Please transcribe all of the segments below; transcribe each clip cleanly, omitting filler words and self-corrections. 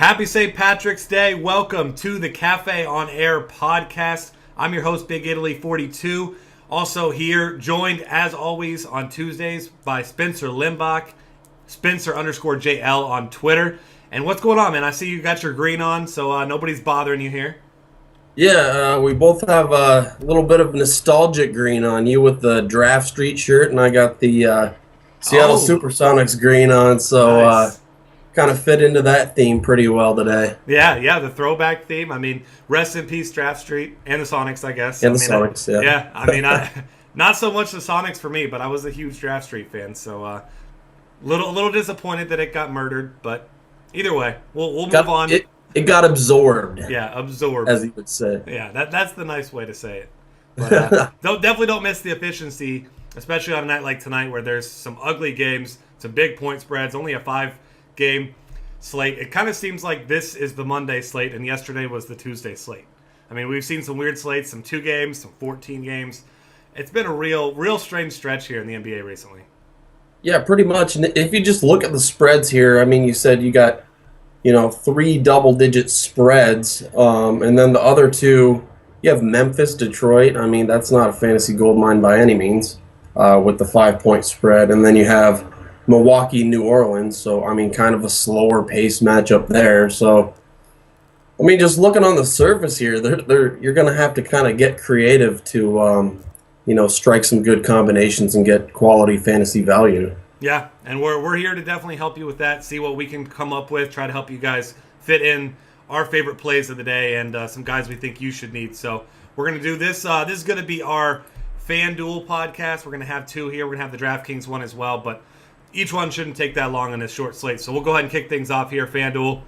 Happy St. Patrick's Day. Welcome to the Cafe on Air podcast. I'm your host, Big Italy 42. Also here, joined as always on Tuesdays by Spencer Limbach, Spencer_JL on Twitter. And what's going on, man? I see you got your green on, so nobody's bothering you here. Yeah, we both have a little bit of nostalgic green on. You with the Draft Street shirt, and I got the Seattle Supersonics green on, so nice. Kind of fit into that theme pretty well today. Yeah, the throwback theme. I mean, rest in peace, Draft Street, and the Sonics, I guess. And the Sonics, yeah. Yeah, I mean, not so much the Sonics for me, but I was a huge Draft Street fan, so little disappointed that it got murdered, but either way, we'll move on. It got absorbed. Yeah, absorbed, as you would say. Yeah, that's the nice way to say it. But, definitely don't miss the efficiency, especially on a night like tonight where there's some ugly games, some big point spreads, only a 5-game slate. It kind of seems like this is the Monday slate, and yesterday was the Tuesday slate. I mean, we've seen some weird slates, some 2 games, some 14 games. It's been a real strange stretch here in the NBA recently. Yeah, pretty much. And if you just look at the spreads here, I mean, you said you got 3 double-digit spreads, and then the other 2, you have Memphis, Detroit. I mean, that's not a fantasy gold mine by any means with the 5-point spread. And then you have Milwaukee, New Orleans. So, I mean, kind of a slower pace matchup there. So, I mean, just looking on the surface here, you're going to have to kind of get creative to, strike some good combinations and get quality fantasy value. Yeah, and we're here to definitely help you with that, see what we can come up with, try to help you guys fit in our favorite plays of the day and some guys we think you should need. So we're going to do this. This is going to be our FanDuel podcast. We're going to have 2 here. We're going to have the DraftKings one as well, but each one shouldn't take that long in this short slate. So we'll go ahead and kick things off here, FanDuel.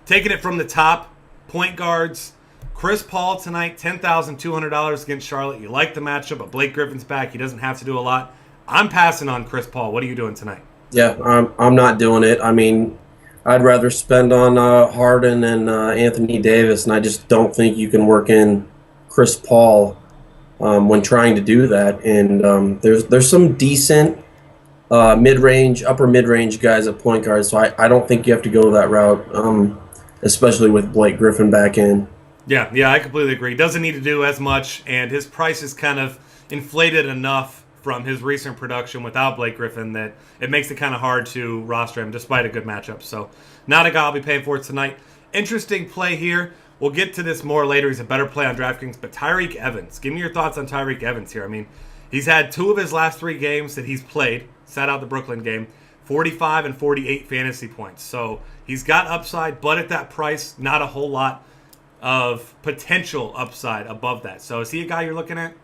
Taking it from the top, point guards. Chris Paul tonight, $10,200 against Charlotte. You like the matchup, but Blake Griffin's back. He doesn't have to do a lot. I'm passing on Chris Paul. What are you doing tonight? Yeah, I'm not doing it. I mean, I'd rather spend on Harden and Anthony Davis, and I just don't think you can work in Chris Paul when trying to do that. And there's some decent mid-range, upper mid-range guys at point guard, so I don't think you have to go that route, especially with Blake Griffin back in. Yeah, I completely agree. Doesn't need to do as much, and his price is kind of inflated enough from his recent production without Blake Griffin that it makes it kind of hard to roster him despite a good matchup. So not a guy I'll be paying for tonight. Interesting play here. We'll get to this more later. He's a better play on DraftKings. But Tyreke Evans, give me your thoughts on Tyreke Evans here. I mean, he's had 2 of his last 3 games that he's played, sat out the Brooklyn game, 45 and 48 fantasy points. So he's got upside, but at that price, not a whole lot of potential upside above that. So is he a guy you're looking at?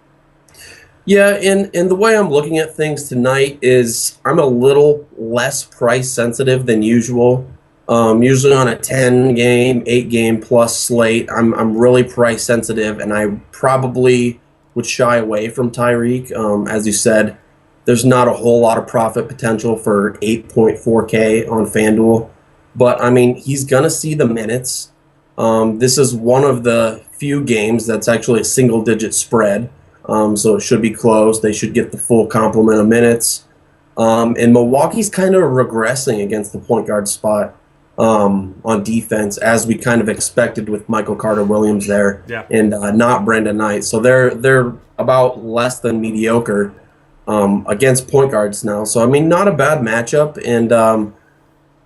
Yeah, and the way I'm looking at things tonight is I'm a little less price sensitive than usual. Usually on a 10-game, 8-game plus slate, I'm really price sensitive, and I probably would shy away from Tyreke. As you said, there's not a whole lot of profit potential for 8.4K on FanDuel, but I mean, he's gonna see the minutes. This is one of the few games that's actually a single-digit spread. So it should be close. They should get the full complement of minutes. And Milwaukee's kind of regressing against the point guard spot on defense, as we kind of expected with Michael Carter-Williams there, and not Brendan Knight. So they're about less than mediocre against point guards now. So, I mean, not a bad matchup. And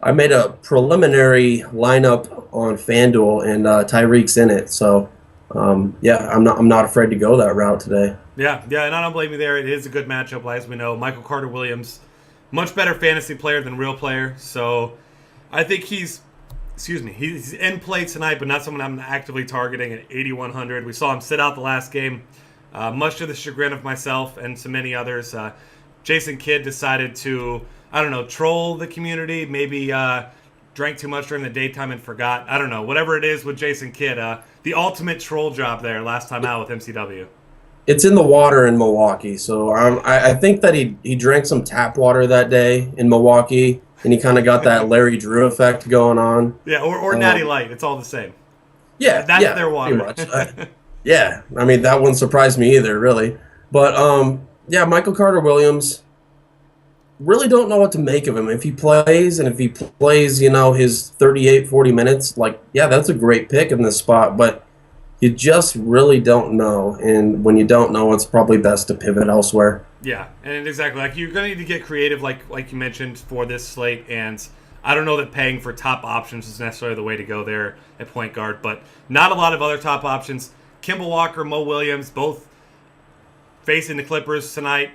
I made a preliminary lineup on FanDuel, and Tyreek's in it. So, I'm not afraid to go that route today. Yeah, and I don't blame you there. It is a good matchup, as we know. Michael Carter-Williams, much better fantasy player than real player. So I think he's in play tonight, but not someone I'm actively targeting at 8,100. We saw him sit out the last game, much to the chagrin of myself and so many others. Jason Kidd decided to, troll the community, maybe drank too much during the daytime and forgot. I don't know. Whatever it is with Jason Kidd, the ultimate troll job there last time out with MCW. It's in the water in Milwaukee, so I think that he drank some tap water that day in Milwaukee, and he kind of got that Larry Drew effect going on. Yeah, or Natty Light. It's all the same. Yeah, that's their water. Pretty much. Yeah, I mean, that wouldn't surprise me either, really. But, Michael Carter-Williams, really don't know what to make of him. If he plays, and if he plays, his 38, 40 minutes, like, yeah, that's a great pick in this spot, but you just really don't know. And when you don't know, it's probably best to pivot elsewhere. Yeah, and exactly. Like, you're going to need to get creative, like you mentioned, for this slate. And I don't know that paying for top options is necessarily the way to go there at point guard, but not a lot of other top options. Kemba Walker, Mo Williams, both facing the Clippers tonight.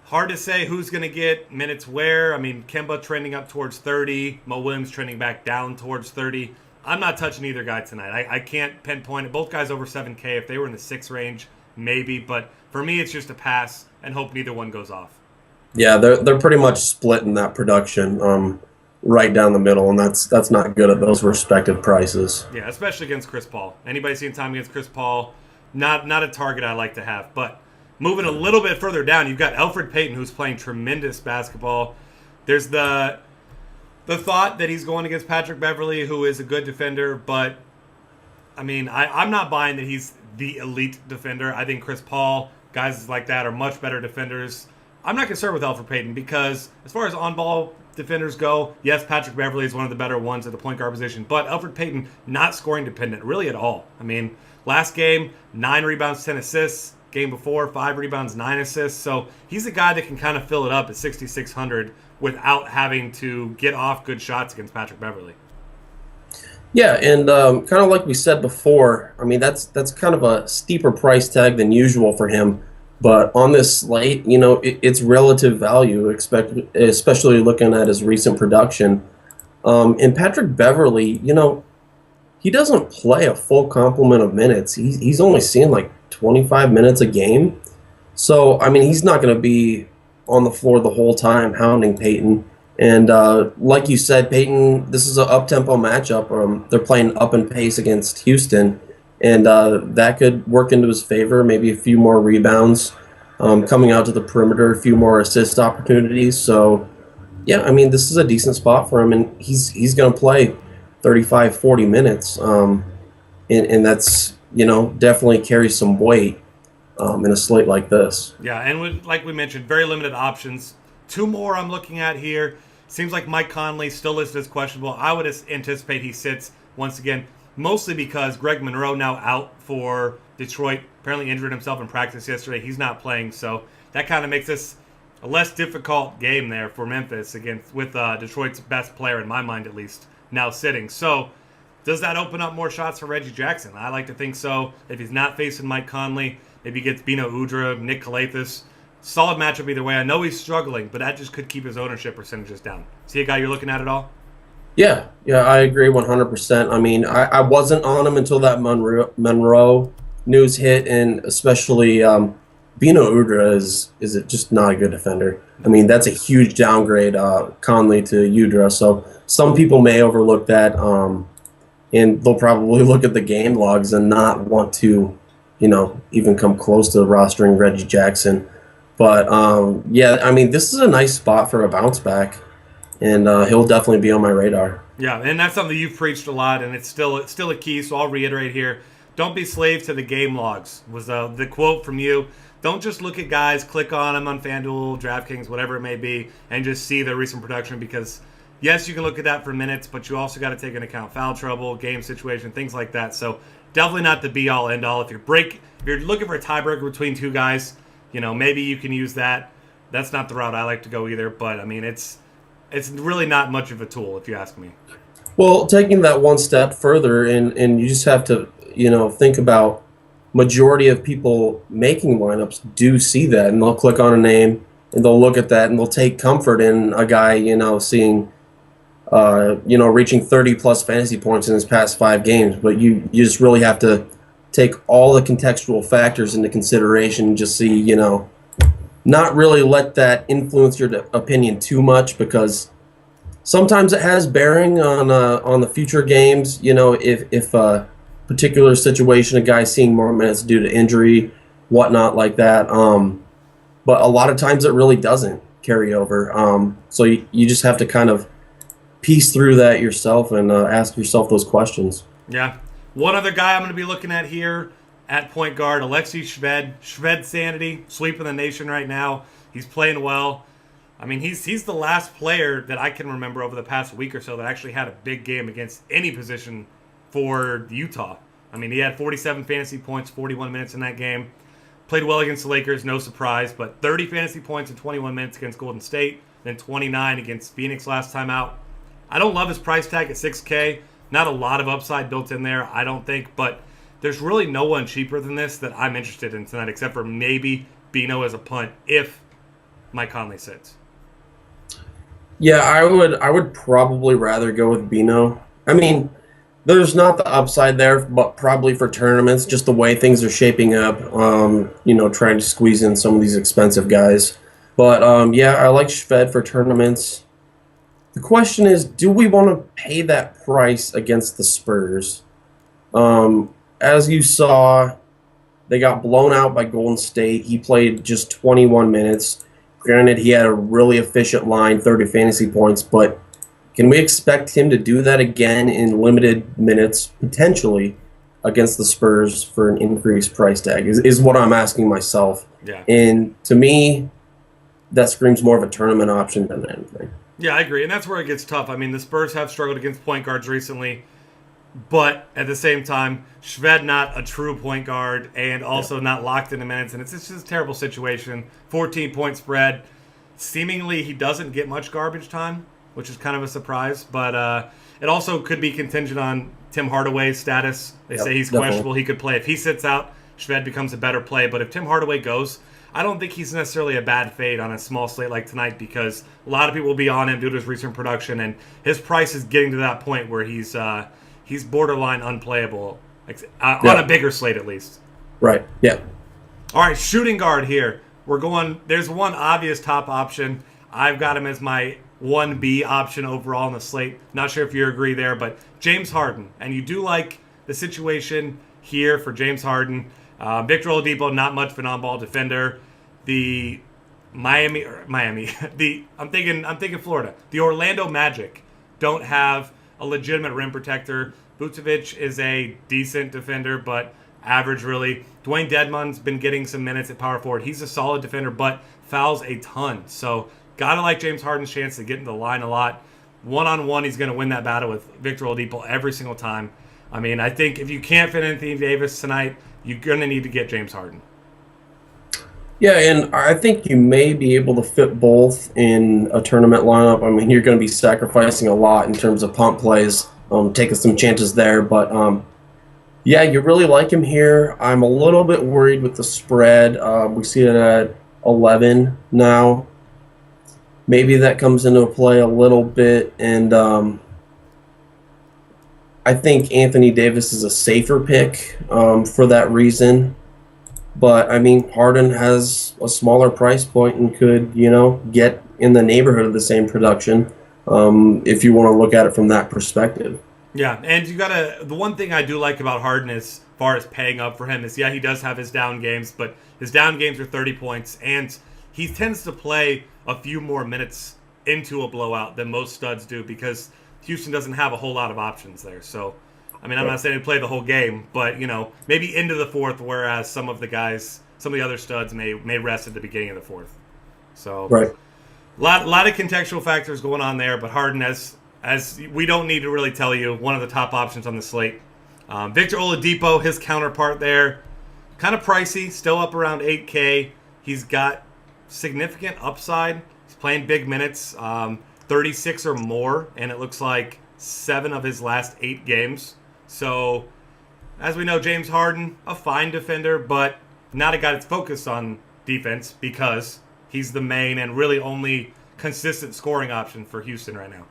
Hard to say who's going to get minutes where. I mean, Kemba trending up towards 30, Mo Williams trending back down towards 30. I'm not touching either guy tonight. I can't pinpoint it. Both guys over 7K. If they were in the 6 range, maybe. But for me, it's just a pass and hope neither one goes off. Yeah, they're pretty much split in that production, right down the middle, and that's not good at those respective prices. Yeah, especially against Chris Paul. Anybody seeing time against Chris Paul, not a target I like to have. But moving a little bit further down, you've got Elfrid Payton, who's playing tremendous basketball. There's the thought that he's going against Patrick Beverley, who is a good defender, but I mean, I'm not buying that he's the elite defender. I think Chris Paul, guys like that, are much better defenders. I'm not concerned with Elfrid Payton because as far as on-ball defenders go, yes, Patrick Beverley is one of the better ones at the point guard position, but Elfrid Payton not scoring dependent really at all. I mean, last game, 9 rebounds, 10 assists. Game before, 5 rebounds, 9 assists. So he's a guy that can kind of fill it up at 6,600 without having to get off good shots against Patrick Beverley. Yeah, and kind of like we said before, I mean, that's kind of a steeper price tag than usual for him. But on this slate, it's relative value, especially looking at his recent production. And Patrick Beverley, he doesn't play a full complement of minutes. He's only seeing like 25 minutes a game. So, I mean, he's not going to be on the floor the whole time hounding Peyton. And like you said, Peyton, this is an up-tempo matchup. They're playing up in pace against Houston, and that could work into his favor. Maybe a few more rebounds coming out to the perimeter, a few more assist opportunities. So, yeah, I mean, this is a decent spot for him, and he's going to play 35, 40 minutes. And that's, definitely carries some weight in a slate like this. Yeah, and like we mentioned, very limited options. 2 more I'm looking at here. Seems like Mike Conley still listed as questionable. I would anticipate he sits once again, mostly because Greg Monroe now out for Detroit. Apparently injured himself in practice yesterday. He's not playing, so that kind of makes this a less difficult game there for Memphis with Detroit's best player, in my mind at least, now sitting. So does that open up more shots for Reggie Jackson? I like to think so. If he's not facing Mike Conley, maybe he gets Bino Udrih, Nick Kalathis. Solid matchup either way. I know he's struggling, but that just could keep his ownership percentages down. See a guy you're looking at all? Yeah, I agree 100%. I mean, I wasn't on him until that Monroe news hit, and especially Bino Udrih is just not a good defender. I mean, that's a huge downgrade, Conley to Udrih. So some people may overlook that, and they'll probably look at the game logs and not want to, even come close to rostering Reggie Jackson. But, yeah, I mean, this is a nice spot for a bounce back, and he'll definitely be on my radar. Yeah, and that's something you've preached a lot, and it's still a key, so I'll reiterate here. Don't be slaves to the game logs, was the quote from you. Don't just look at guys, click on them on FanDuel, DraftKings, whatever it may be, and just see their recent production because, yes, you can look at that for minutes, but you also got to take into account foul trouble, game situation, things like that. So definitely not the be-all, end-all. If you're looking for a tiebreaker between 2 guys, maybe you can use that. That's not the route I like to go either, but, I mean, it's really not much of a tool, if you ask me. Well, taking that one step further, and you just have to, think about majority of people making lineups do see that, and they'll click on a name, and they'll look at that, and they'll take comfort in a guy, seeing, reaching 30-plus fantasy points in his past 5 games. But you just really have to take all the contextual factors into consideration and just see, not really let that influence your opinion too much, because sometimes it has bearing on the future games. If a particular situation, a guy seeing more minutes due to injury, whatnot like that. But a lot of times it really doesn't carry over. So you just have to kind of piece through that yourself and ask yourself those questions. Yeah. One other guy I'm going to be looking at here at point guard, Alexei Shved. Shved sanity, sweeping the nation right now. He's playing well. I mean, he's the last player that I can remember over the past week or so that actually had a big game against any position for Utah. I mean, he had 47 fantasy points, 41 minutes in that game. Played well against the Lakers, no surprise, but 30 fantasy points in 21 minutes against Golden State, then 29 against Phoenix last time out. I don't love his price tag at $6K. Not a lot of upside built in there, I don't think, but there's really no one cheaper than this that I'm interested in tonight, except for maybe Bino as a punt if Mike Conley sits. Yeah, I would probably rather go with Bino. I mean, there's not the upside there, but probably for tournaments, just the way things are shaping up, trying to squeeze in some of these expensive guys. But yeah, I like Shved for tournaments. The question is, do we want to pay that price against the Spurs? As you saw, they got blown out by Golden State. He played just 21 minutes. Granted, he had a really efficient line, 30 fantasy points, but can we expect him to do that again in limited minutes, potentially, against the Spurs for an increased price tag, is what I'm asking myself. Yeah. And to me, that screams more of a tournament option than anything. Yeah, I agree, and that's where it gets tough. I mean, the Spurs have struggled against point guards recently, but at the same time, Shved not a true point guard and also not locked into minutes, and it's just a terrible situation. 14-point spread. Seemingly, he doesn't get much garbage time, which is kind of a surprise, but it also could be contingent on Tim Hardaway's status. They say he's questionable. He could play. If he sits out, Shved becomes a better play, but if Tim Hardaway goes, I don't think he's necessarily a bad fade on a small slate like tonight because a lot of people will be on him due to his recent production, and his price is getting to that point where he's borderline unplayable on a bigger slate at least. Right, yeah. All right, shooting guard here. There's one obvious top option. I've got him as my 1B option overall on the slate. Not sure if you agree there, but James Harden. And you do like the situation here for James Harden. Victor Oladipo, not much of an on-ball defender. The I'm thinking Florida. The Orlando Magic don't have a legitimate rim protector. Vucevic is a decent defender, but average really. Dwayne Dedmon's been getting some minutes at power forward. He's a solid defender, but fouls a ton. So gotta like James Harden's chance to get in the line a lot. One-on-one, he's going to win that battle with Victor Oladipo every single time. I mean, I think if you can't fit Anthony Davis tonight, you're going to need to get James Harden. Yeah, and I think you may be able to fit both in a tournament lineup. I mean, you're going to be sacrificing a lot in terms of pump plays, taking some chances there. But, yeah, you really like him here. I'm a little bit worried with the spread. We see it at 11 now. Maybe that comes into play a little bit. And I think Anthony Davis is a safer pick for that reason. But, I mean, Harden has a smaller price point and could, get in the neighborhood of the same production if you want to look at it from that perspective. Yeah, and the one thing I do like about Harden as far as paying up for him is, yeah, he does have his down games, but his down games are 30 points, and he tends to play a few more minutes into a blowout than most studs do because Houston doesn't have a whole lot of options there. So, I mean, I'm not saying to play the whole game, but, maybe into the fourth, whereas some of the other studs may rest at the beginning of the fourth. So, right. A lot of contextual factors going on there, but Harden, as we don't need to really tell you, one of the top options on the slate. Victor Oladipo, his counterpart there, kind of pricey, still up around 8K. He's got significant upside. He's playing big minutes, 36 or more, and it looks like 7 of his last 8 games. So, as we know, James Harden, a fine defender, but not a guy that's focused on defense because he's the main and really only consistent scoring option for Houston right now.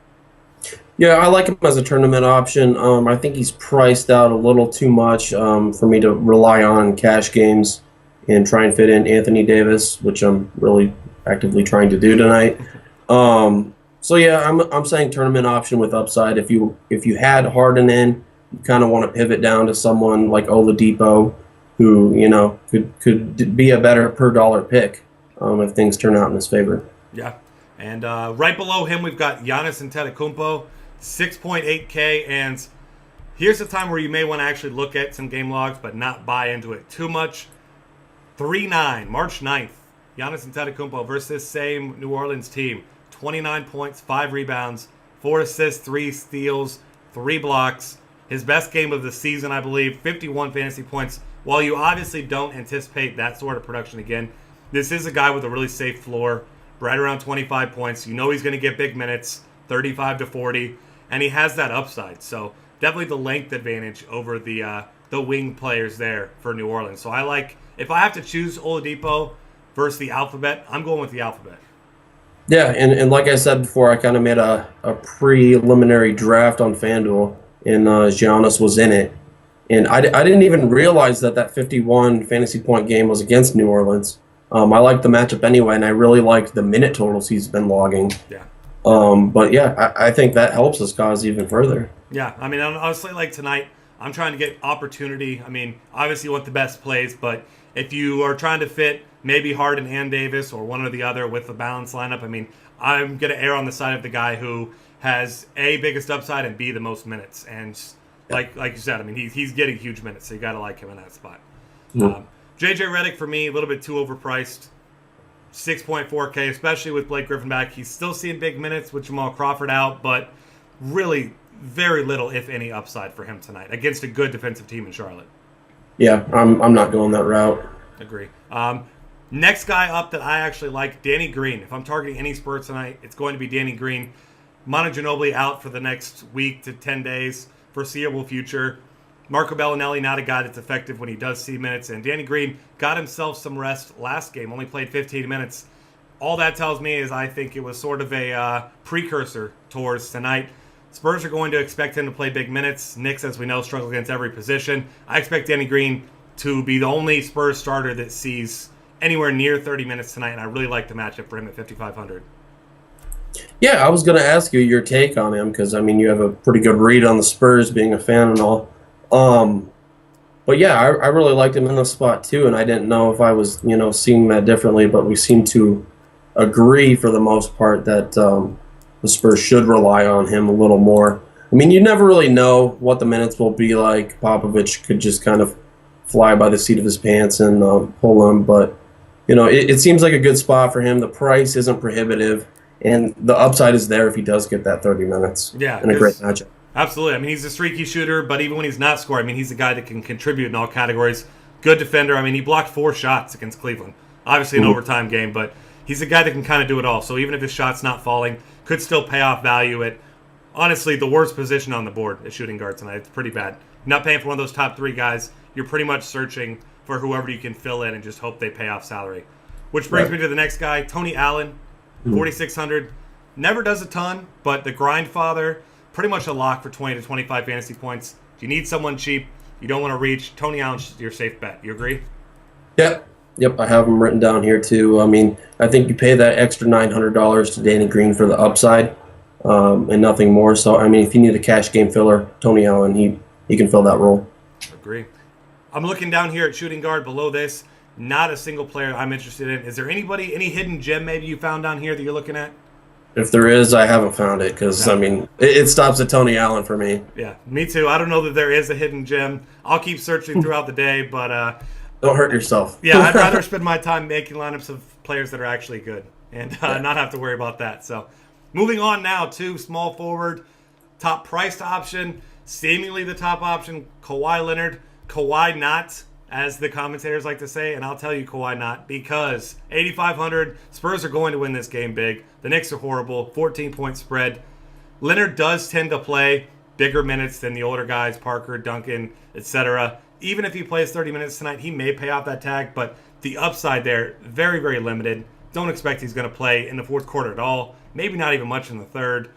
Yeah, I like him as a tournament option. I think he's priced out a little too much for me to rely on cash games and try and fit in Anthony Davis, which I'm really actively trying to do tonight. So yeah, I'm saying tournament option with upside. If you had Harden in, you kind of want to pivot down to someone like Oladipo, who could be a better per dollar pick if things turn out in his favor. Yeah. And right below him, we've got Giannis Antetokounmpo, 6.8K. And here's the time where you may want to actually look at some game logs, but not buy into it too much. 3-9, March 9th. Giannis Antetokounmpo versus this same New Orleans team. 29 points, 5 rebounds, 4 assists, 3 steals, 3 blocks. His best game of the season, I believe, 51 fantasy points. While you obviously don't anticipate that sort of production again, this is a guy with a really safe floor, right around 25 points. You know he's going to get big minutes, 35 to 40, and he has that upside. So definitely the length advantage over the wing players there for New Orleans. So I like, if I have to choose Oladipo versus the alphabet, I'm going with the alphabet. Yeah, and like I said before, I kind of made a preliminary draft on FanDuel, and Giannis was in it. And I didn't even realize that 51 fantasy point game was against New Orleans. I liked the matchup anyway, and I really liked the minute totals he's been logging. Yeah. But yeah, I think that helps his cause even further. Yeah, I mean, honestly, like tonight, I'm trying to get opportunity. I mean, obviously you want the best plays, but if you are trying to fit maybe Harden and Davis or one or the other with a balanced lineup, I mean, I'm going to err on the side of the guy who has A, biggest upside, and B, the most minutes. And like you said, I mean, he's getting huge minutes, so you got to like him in that spot. Mm-hmm. JJ Redick, for me, a little bit too overpriced. 6.4K, especially with Blake Griffin back. He's still seeing big minutes with Jamal Crawford out, but really very little, if any, upside for him tonight against a good defensive team in Charlotte. Yeah, I'm not going that route. Agree. Next guy up that I actually like, Danny Green. If I'm targeting any Spurs tonight, it's going to be Danny Green. Manu Ginobili out for the next week to 10 days, foreseeable future. Marco Bellinelli, not a guy that's effective when he does see minutes. And Danny Green got himself some rest last game, only played 15 minutes. All that tells me is I think it was sort of a precursor towards tonight. Spurs are going to expect him to play big minutes. Knicks, as we know, struggle against every position. I expect Danny Green to be the only Spurs starter that sees anywhere near 30 minutes tonight, and I really like the matchup for him at 5,500. Yeah, I was going to ask you your take on him because, I mean, you have a pretty good read on the Spurs, being a fan and all. But yeah, I really liked him in the spot too, and I didn't know if I was, seeing that differently, but we seem to agree for the most part that the Spurs should rely on him a little more. I mean, you never really know what the minutes will be like. Popovich could just kind of fly by the seat of his pants and pull him, but it seems like a good spot for him. The price isn't prohibitive, and the upside is there if he does get that 30 minutes. Yeah, in a great matchup. Absolutely. I mean, he's a streaky shooter, but even when he's not scoring, I mean, he's a guy that can contribute in all categories. Good defender. I mean, he blocked 4 shots against Cleveland. Obviously an overtime game, but he's a guy that can kind of do it all. So even if his shot's not falling, could still pay off value at, honestly, the worst position on the board at shooting guard tonight. It's pretty bad. You're not paying for one of those top 3 guys. You're pretty much searching for whoever you can fill in and just hope they pay off salary. Which brings me to the next guy, Tony Allen, 4,600. Never does a ton, but the grind father, pretty much a lock for 20 to 25 fantasy points. If you need someone cheap, you don't want to reach, Tony Allen's your safe bet. You agree? Yep, I have him written down here too. I mean, I think you pay that extra $900 to Danny Green for the upside and nothing more. So, I mean, if you need a cash game filler, Tony Allen, he can fill that role. Agree. I'm looking down here at shooting guard below this. Not a single player I'm interested in. Is there anybody, any hidden gem maybe you found down here that you're looking at? If there is, I haven't found it because, I mean, it stops at Tony Allen for me. Yeah, me too. I don't know that there is a hidden gem. I'll keep searching throughout the day, but... don't hurt yourself. Yeah, I'd rather spend my time making lineups of players that are actually good and not have to worry about that. So, moving on now to small forward, top priced option, seemingly the top option, Kawhi Leonard. Kawhi not, as the commentators like to say, and I'll tell you Kawhi not, because 8,500, Spurs are going to win this game big. The Knicks are horrible, 14-point spread. Leonard does tend to play bigger minutes than the older guys, Parker, Duncan, etc. Even if he plays 30 minutes tonight, he may pay off that tag, but the upside there, very, very limited. Don't expect he's going to play in the fourth quarter at all, maybe not even much in the third.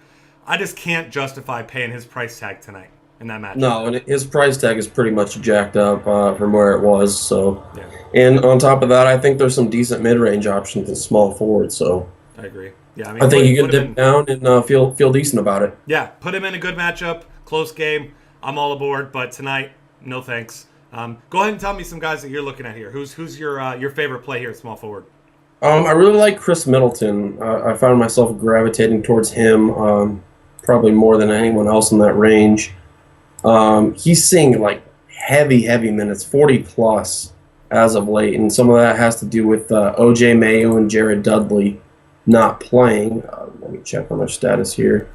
I just can't justify paying his price tag tonight in that match. No, and his price tag is pretty much jacked up from where it was. So, yeah. And on top of that, I think there's some decent mid-range options in small forward. So, I agree. Yeah, I mean, I think you can dip down and feel decent about it. Yeah, put him in a good matchup, close game. I'm all aboard, but tonight, no thanks. Go ahead and tell me some guys that you're looking at here. Who's your favorite play here at small forward? I really like Chris Middleton. I found myself gravitating towards him probably more than anyone else in that range. He's seeing like heavy minutes, 40 plus as of late, and some of that has to do with O.J. Mayo and Jared Dudley not playing. Let me check on their status here.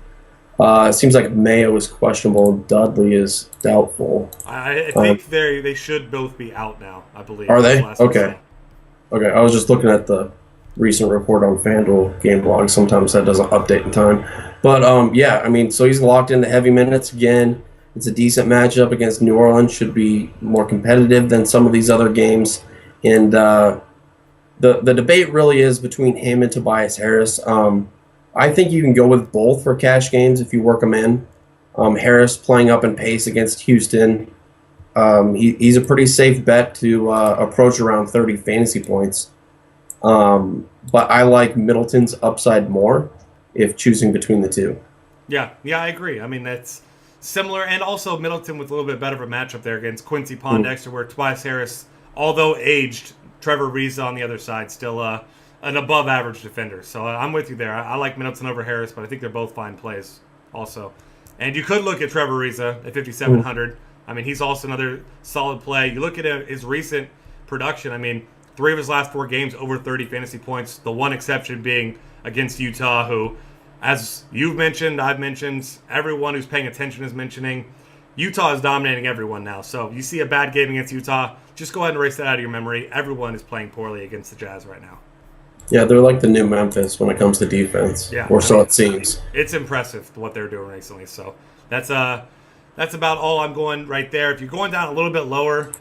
It seems like Mayo is questionable. Dudley is doubtful. I think they should both be out now, I believe. Are they? Okay. Okay, I was just looking at the recent report on FanDuel game blog. Sometimes that doesn't update in time. But, yeah, I mean, so he's locked into heavy minutes again. It's a decent matchup against New Orleans. Should be more competitive than some of these other games. And the debate really is between him and Tobias Harris. I think you can go with both for cash games if you work them in. Harris playing up in pace against Houston. He's a pretty safe bet to approach around 30 fantasy points. But I like Middleton's upside more if choosing between the two. Yeah, I agree. I mean, that's similar. And also Middleton with a little bit better of a matchup there against Quincy Pondexter, where Tobias Harris, although aged, Trevor Ariza on the other side, still an above-average defender. So I'm with you there. I like Middleton over Harris, but I think they're both fine plays also. And you could look at Trevor Ariza at 5,700. I mean, he's also another solid play. You look at his recent production. I mean, 3 of his last 4 games over 30 fantasy points. The one exception being against Utah, who, as you've mentioned, I've mentioned, everyone who's paying attention is mentioning, Utah is dominating everyone now. So you see a bad game against Utah, just go ahead and erase that out of your memory. Everyone is playing poorly against the Jazz right now. Yeah, they're like the new Memphis when it comes to defense, or so it seems. It's impressive what they're doing recently. So that's about all I'm going right there. If you're going down a little bit lower,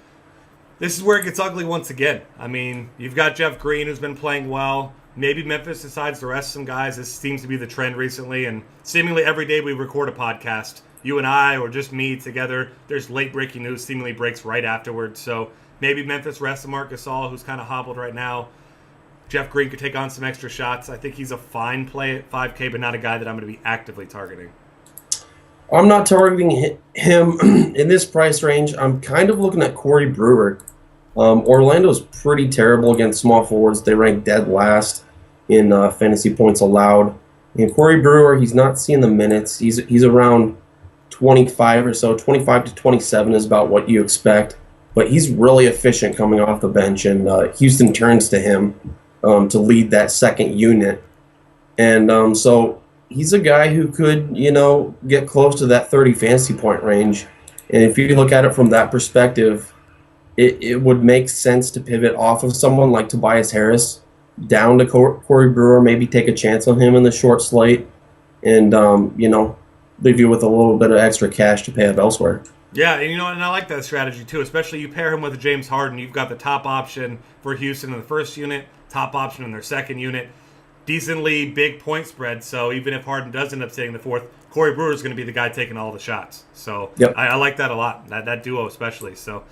this is where it gets ugly once again. I mean, you've got Jeff Green, who's been playing well. Maybe Memphis decides to rest some guys. This seems to be the trend recently, and seemingly every day we record a podcast, you and I, or just me together, there's late breaking news, seemingly breaks right afterwards. So maybe Memphis rests Marc Gasol, who's kind of hobbled right now. Jeff Green could take on some extra shots. I think he's a fine play at 5K, but not a guy that I'm going to be actively targeting. I'm not targeting him in this price range. I'm kind of looking at Corey Brewer. Orlando's pretty terrible against small forwards. They rank dead last in fantasy points allowed. And Corey Brewer, he's not seeing the minutes. He's around 25 or so. 25 to 27 is about what you expect. But he's really efficient coming off the bench, and Houston turns to him to lead that second unit. And so he's a guy who could, get close to that 30 fantasy point range. And if you look at it from that perspective, it would make sense to pivot off of someone like Tobias Harris down to Corey Brewer, maybe take a chance on him in the short slate, and, leave you with a little bit of extra cash to pay up elsewhere. Yeah, and I like that strategy too, especially you pair him with James Harden. You've got the top option for Houston in the first unit, top option in their second unit. Decently big point spread, so even if Harden does end up sitting the fourth, Corey Brewer is going to be the guy taking all the shots. So yep. I like that a lot, that duo especially. So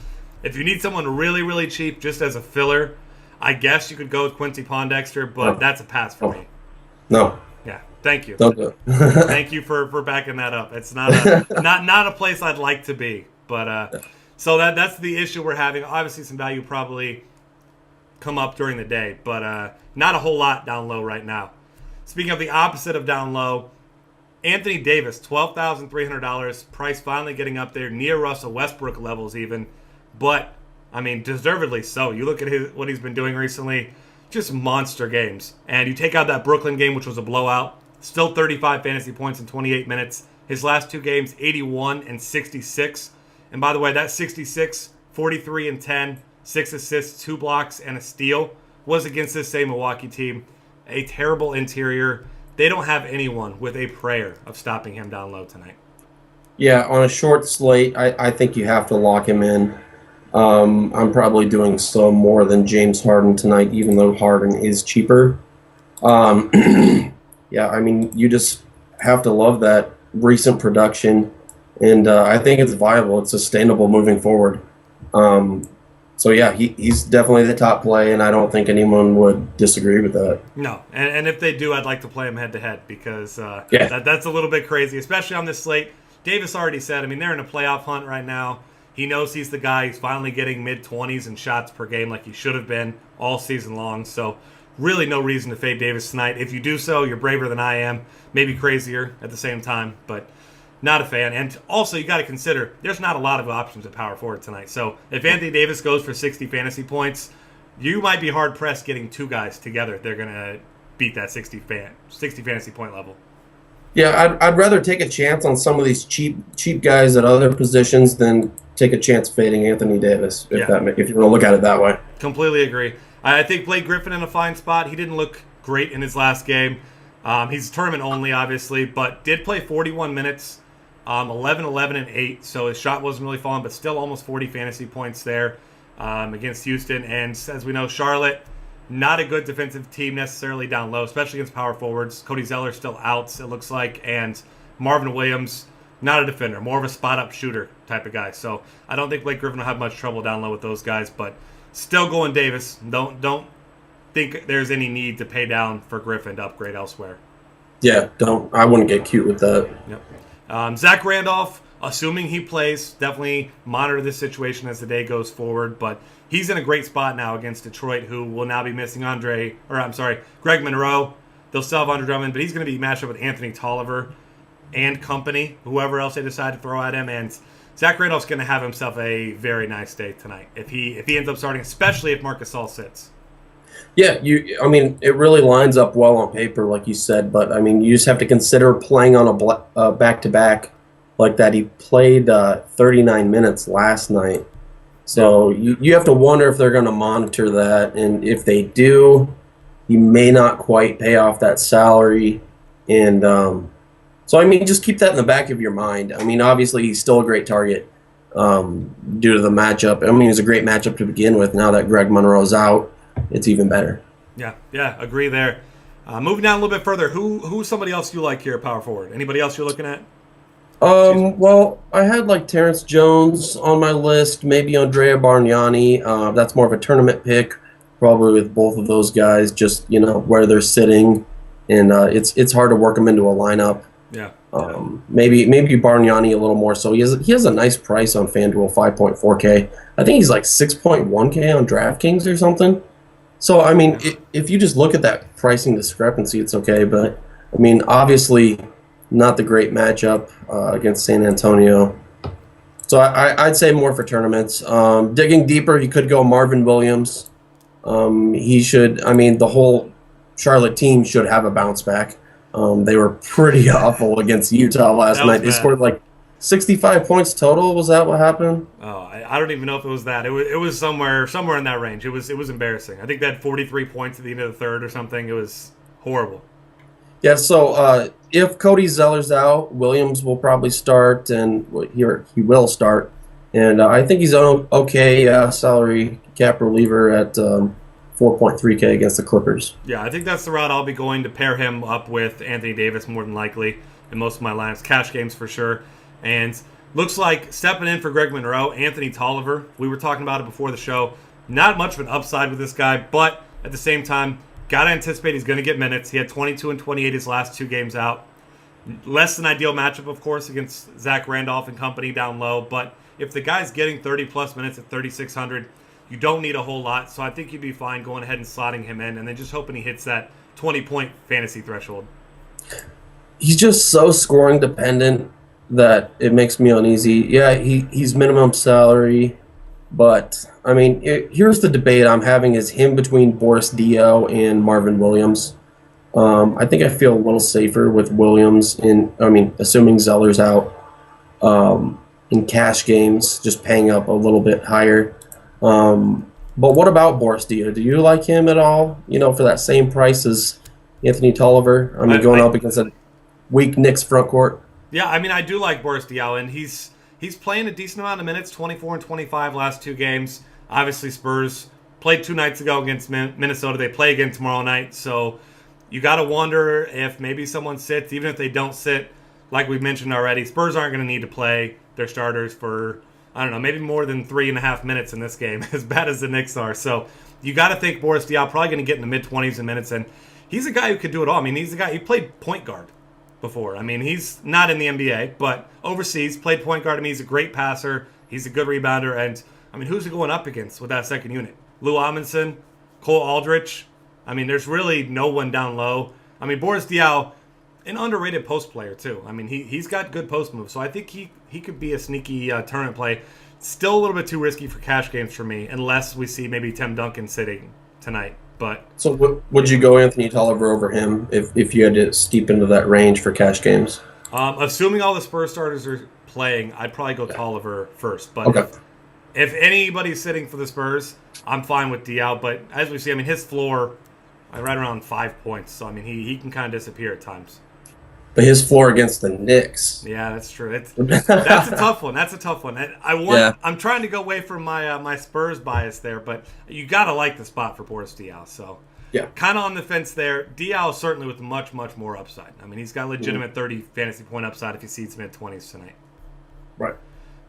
if you need someone really, really cheap just as a filler, I guess you could go with Quincy Pondexter, but that's a pass for me. No. Yeah, thank you. Don't do it. Thank you for backing that up. It's not a place I'd like to be, but so that's the issue we're having. Obviously, some value probably come up during the day, but not a whole lot down low right now. Speaking of the opposite of down low, Anthony Davis, $12,300, price finally getting up there near Russell Westbrook levels even, but I mean deservedly so. You look at what he's been doing recently, just monster games, and you take out that Brooklyn game, which was a blowout, still 35 fantasy points in 28 minutes. His last 2 games, 81 and 66. And by the way, that 66, 43 and 10, 6 assists, 2 blocks, and a steal was against this same Milwaukee team. A terrible interior. They don't have anyone with a prayer of stopping him down low tonight. Yeah, on a short slate, I think you have to lock him in. I'm probably doing so more than James Harden tonight, even though Harden is cheaper. Yeah, I mean, you just have to love that recent production, and I think it's viable. It's sustainable moving forward. So, yeah, he's definitely the top play, and I don't think anyone would disagree with that. No, and if they do, I'd like to play him head-to-head because that's a little bit crazy, especially on this slate. Davis already said, I mean, they're in a playoff hunt right now. He knows he's the guy. He's finally getting mid-20s in shots per game like he should have been all season long. So really no reason to fade Davis tonight. If you do so, you're braver than I am. Maybe crazier at the same time. But Not a fan. And also, you got to consider there's not a lot of options at power forward tonight. So if Anthony Davis goes for 60 fantasy points, you might be hard pressed getting two guys together. They're going to beat that 60 fantasy point level. Yeah, I'd rather take a chance on some of these cheap guys at other positions than take a chance fading Anthony Davis. If you want to look at it that way. Completely agree. I think Blake Griffin in a fine spot. He didn't look great in his last game. He's tournament only, obviously, but did play 41 minutes, 11, 11, and 8. So his shot wasn't really falling, but still almost 40 fantasy points there against Houston. And as we know, Charlotte, not a good defensive team necessarily down low, especially against power forwards. Cody Zeller still out, it looks like, and Marvin Williams, not a defender, more of a spot-up shooter type of guy. So I don't think Blake Griffin will have much trouble down low with those guys, but still going Davis. Don't think there's any need to pay down for Griffin to upgrade elsewhere. Yeah, I wouldn't get cute with that. Yep. Zach Randolph, assuming he plays, definitely monitor this situation as the day goes forward, but he's in a great spot now against Detroit, who will now be missing Greg Monroe. They'll still have Andre Drummond, but he's going to be matched up with Anthony Tolliver and company, whoever else they decide to throw at him. And Zach Randolph's going to have himself a very nice day tonight if he ends up starting, especially if Marc Gasol sits. Yeah, it really lines up well on paper, like you said, but you just have to consider playing on a back-to-back like that. He played 39 minutes last night, so you have to wonder if they're going to monitor that, and if they do, he may not quite pay off that salary, and just keep that in the back of your mind. Obviously he's still a great target due to the matchup. It was a great matchup to begin with. Now that Greg Monroe's out, it's even better. Yeah, agree there. Moving down a little bit further, who's somebody else you like here at power forward? Anybody else you're looking at? Well, I had Terrence Jones on my list, maybe Andrea Bargnani. That's more of a tournament pick, probably with both of those guys, just where they're sitting, and it's hard to work them into a lineup. Yeah. Maybe Bargnani a little more. So he has a nice price on FanDuel, 5.4K. I think he's 6.1K on DraftKings or something. So if you just look at that pricing discrepancy, it's okay. But obviously not the great matchup against San Antonio. So I'd say more for tournaments. Digging deeper, you could go Marvin Williams. He should. The whole Charlotte team should have a bounce back. They were pretty awful against Utah last night. They scored 65 points total. Was that what happened? Oh, I don't even know if it was that. It was somewhere in that range. It was embarrassing. I think they had 43 points at the end of the third or something. It was horrible. Yeah. So if Cody Zeller's out, Williams will probably start, and he will start. And I think he's an okay salary cap reliever at 4.3K against the Clippers. Yeah, I think that's the route I'll be going, to pair him up with Anthony Davis more than likely in most of my lineups. Cash games for sure. And looks like stepping in for Greg Monroe, Anthony Tolliver. We were talking about it before the show. Not much of an upside with this guy, but at the same time, got to anticipate he's going to get minutes. He had 22 and 28 his last two games out. Less than ideal matchup, of course, against Zach Randolph and company down low. But if the guy's getting 30-plus minutes at 3,600, you don't need a whole lot. So I think you'd be fine going ahead and slotting him in and then just hoping he hits that 20-point fantasy threshold. He's just so scoring dependent that it makes me uneasy. Yeah, he's minimum salary, but here's the debate I'm having: is him between Boris Dio and Marvin Williams. I think I feel a little safer with Williams assuming Zeller's out, in cash games, just paying up a little bit higher. But what about Boris Dio? Do you like him at all? For that same price as Anthony Tolliver? Going up against a weak Knicks front court. Yeah, I do like Boris Diaw, and he's playing a decent amount of minutes, 24 and 25 last two games. Obviously, Spurs played 2 nights ago against Minnesota. They play again tomorrow night, so you got to wonder if maybe someone sits. Even if they don't sit, like we've mentioned already, Spurs aren't going to need to play their starters for, maybe more than 3.5 minutes in this game, as bad as the Knicks are. So you got to think Boris Diaw probably going to get in the mid-20s in minutes, and he's a guy who could do it all. He's a guy, he played point guard before. He's not in the NBA, but overseas, played point guard. He's a great passer. He's a good rebounder. And, who's he going up against with that second unit? Lou Amundsen, Cole Aldrich. There's really no one down low. Boris Diaw, an underrated post player too. I mean, he's got good post moves, so I think he could be a sneaky tournament play. Still a little bit too risky for cash games for me, unless we see maybe Tim Duncan sitting tonight. But So would you go Anthony Tolliver over him if you had to steep into that range for cash games? Assuming all the Spurs starters are playing, I'd probably go Tolliver first. But Okay. if anybody's sitting for the Spurs, I'm fine with Diaw. But as we see, I mean, his floor right around 5 points. So, I mean, he can kind of disappear at times. But his floor against the Knicks. Yeah, that's true. That's a tough one. That's a tough one. I'm trying to go away from my Spurs bias there, but you got to like the spot for Boris Diaw. So, Yeah. kind of on the fence there. Diaw certainly with much, much more upside. I mean, he's got legitimate 30 fantasy point upside if he seeds mid-20s tonight. Right.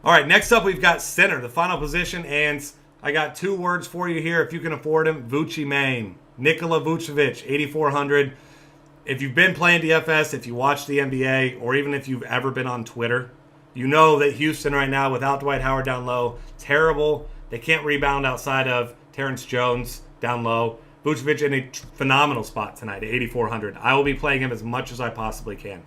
All right, next up we've got center, the final position, and I got 2 words for you here if you can afford him. Vucci Main. Nikola Vucevic, 8,400. If you've been playing DFS, if you watch the NBA, or even if you've ever been on Twitter, you know that Houston right now, without Dwight Howard down low, terrible. They can't rebound outside of Terrence Jones down low. Vucevic in a phenomenal spot tonight at 8,400. I will be playing him as much as I possibly can.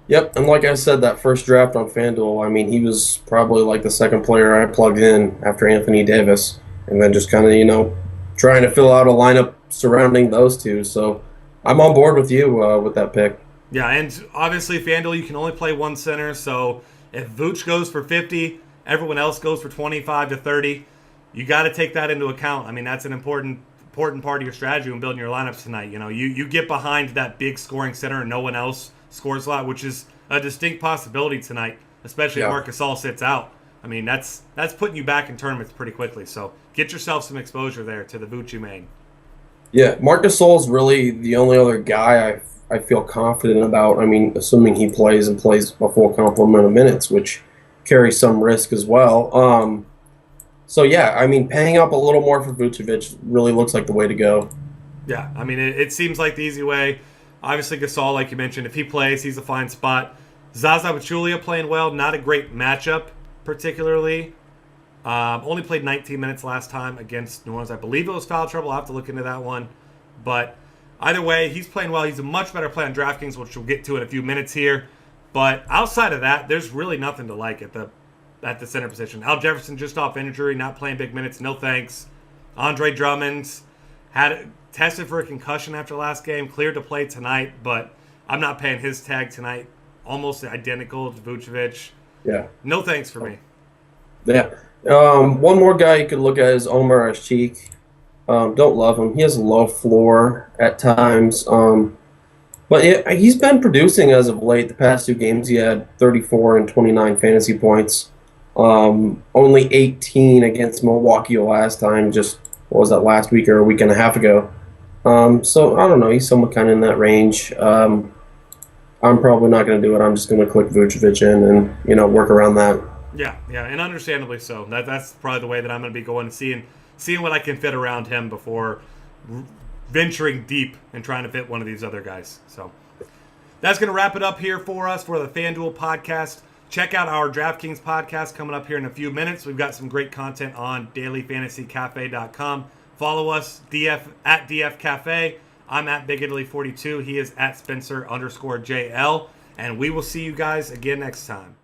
Yep, and like I said, that first draft on FanDuel, I mean, he was probably like the second player I plugged in after Anthony Davis, and then just kind of, trying to fill out a lineup surrounding those two. So I'm on board with you with that pick. Yeah, and obviously FanDuel, you can only play one center, so if Vooch goes for 50, everyone else goes for 25 to 30. You got to take that into account. I mean, that's an important part of your strategy when building your lineups tonight. You get behind that big scoring center and no one else scores a lot, which is a distinct possibility tonight, especially if Marc Gasol sits out. I mean, that's putting you back in tournaments pretty quickly. So get yourself some exposure there to the Vucci Main. Yeah, Marc Gasol is really the only other guy I feel confident about. I mean, assuming he plays a full complement of minutes, which carries some risk as well. So, yeah, I mean, paying up a little more for Vucevic really looks like the way to go. Yeah, I mean, it seems like the easy way. Obviously, Gasol, like you mentioned, if he plays, he's a fine spot. Zaza Pachulia playing well, not a great matchup particularly. Only played 19 minutes last time against New Orleans. I believe it was foul trouble. I'll have to look into that one. But either way, he's playing well. He's a much better play on DraftKings, which we'll get to in a few minutes here. But outside of that, there's really nothing to like at the center position. Al Jefferson just off injury, not playing big minutes. No thanks. Andre Drummond tested for a concussion after last game, cleared to play tonight, but I'm not paying his tag tonight. Almost identical to Vucevic. Yeah. No thanks for me. Yeah. One more guy you could look at is Omar Ashik. Don't love him. He has a low floor at times. But he's been producing as of late. The past 2 games, he had 34 and 29 fantasy points. Only 18 against Milwaukee last time. Just, what was that, last week or a week and a half ago? So, I don't know. He's somewhat kind of in that range. I'm probably not going to do it. I'm just going to click Vucevic in and, work around that. Yeah, and understandably so. That's probably the way that I'm going to be going and seeing what I can fit around him before venturing deep and trying to fit one of these other guys. So that's going to wrap it up here for us for the FanDuel podcast. Check out our DraftKings podcast coming up here in a few minutes. We've got some great content on dailyfantasycafe.com. Follow us at DF Cafe. I'm at Big Italy 42. He is at Spencer_JL. And we will see you guys again next time.